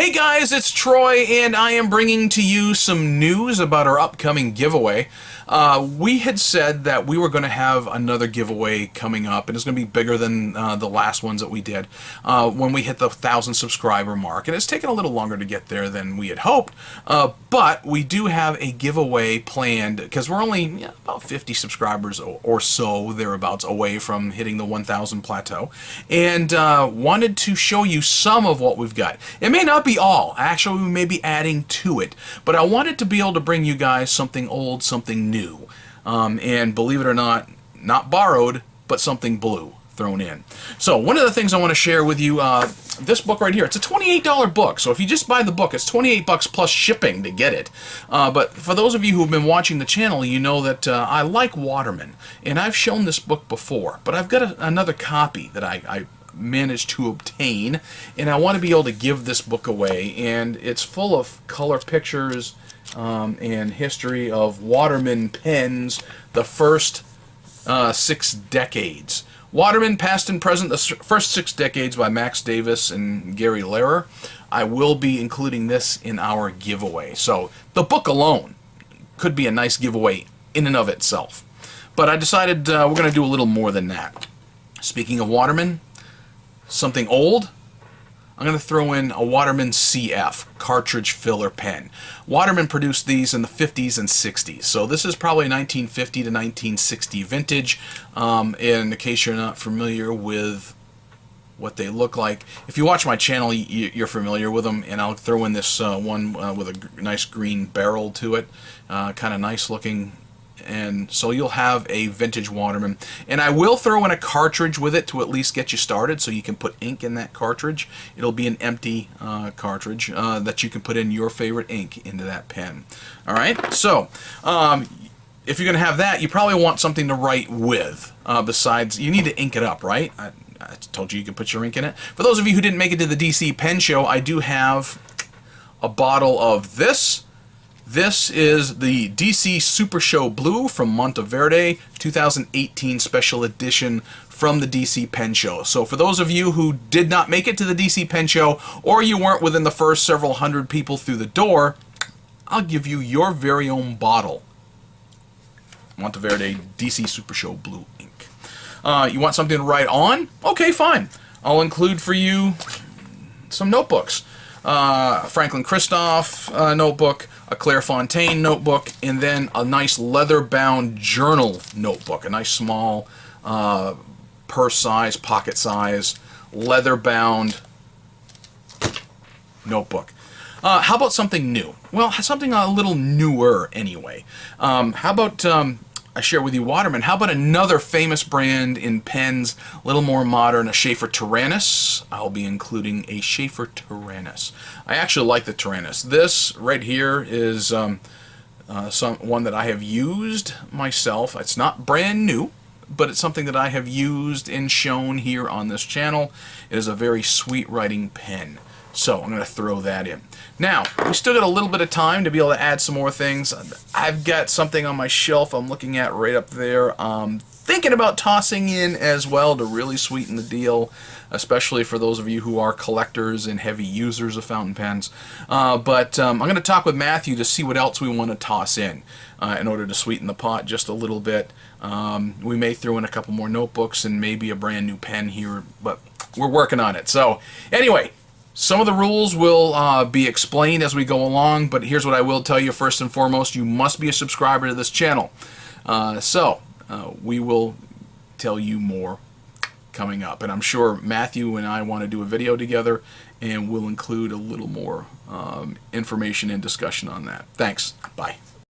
Hey guys, it's Troy, and I am bringing to you some news about our upcoming giveaway. We had said that we were going to have another giveaway coming up, and it's going to be bigger than the last ones that we did when we hit the 1,000 subscriber mark. And it's taken a little longer to get there than we had hoped, but we do have a giveaway planned because we're only about 50 subscribers or so, thereabouts, away from hitting the 1,000 plateau, and wanted to show you some of what we've got. It may not be all. Actually, we may be adding to it. But I wanted to be able to bring you guys something old, something new. And believe it or not borrowed, but something blue thrown in. So one of the things I want to share with you, this book right here, it's a $28 book. So if you just buy the book, it's $28 plus shipping to get it. But for those of you who have been watching the channel, you know that I like Waterman. And I've shown this book before, but I've got another copy that I managed to obtain, and I want to be able to give this book away, and it's full of color pictures and history of Waterman pens, the first 6 decades. Waterman, past and present, the first 6 decades by Max Davis and Gary Lehrer. I will be including this in our giveaway. So the book alone could be a nice giveaway in and of itself. But I decided we're going to do a little more than that. Speaking of Waterman, something old, I'm going to throw in a Waterman CF, cartridge filler pen. Waterman produced these in the 50s and 60s, so this is probably 1950 to 1960 vintage. In case you're not familiar with what they look like, if you watch my channel, you're familiar with them, and I'll throw in this one with a nice green barrel to it, kind of nice looking. And so you'll have a vintage Waterman, and I will throw in a cartridge with it to at least get you started, so you can put ink in that cartridge. It'll be an empty cartridge that you can put in your favorite ink into that pen. Alright, so if you're going to have that, you probably want something to write with. Besides, you need to ink it up, right? I told you you can put your ink in it. For those of you who didn't make it to the DC Pen Show, I do have a bottle of this. This is the DC Super Show Blue from Monteverde, 2018 special edition from the DC Pen Show. So for those of you who did not make it to the DC Pen Show, or you weren't within the first several hundred people through the door, I'll give you your very own bottle. Monteverde DC Super Show Blue ink. You want something to write on? Okay, fine. I'll include for you some notebooks. Franklin Christoph notebook, a Clairefontaine notebook, and then a nice leather-bound journal notebook, a nice small purse size, pocket size, leather-bound notebook. How about something new? Well, something a little newer anyway. How about I share with you Waterman. How about another famous brand in pens, a little more modern, a Schaefer Tyrannus? I'll be including a Schaefer Tyrannus. I actually like the Tyrannus. This right here is one that I have used myself. It's not brand new, but it's something that I have used and shown here on this channel. It is a very sweet writing pen. So I'm going to throw that in. Now, we still got a little bit of time to be able to add some more things. I've got something on my shelf I'm looking at right up there. Thinking about tossing in as well to really sweeten the deal, especially for those of you who are collectors and heavy users of fountain pens. But I'm going to talk with Matthew to see what else we want to toss in order to sweeten the pot just a little bit. We may throw in a couple more notebooks and maybe a brand new pen here, but we're working on it. So anyway, some of the rules will be explained as we go along, but here's what I will tell you first and foremost. You must be a subscriber to this channel. We will tell you more coming up. And I'm sure Matthew and I want to do a video together, and we'll include a little more information and discussion on that. Thanks. Bye.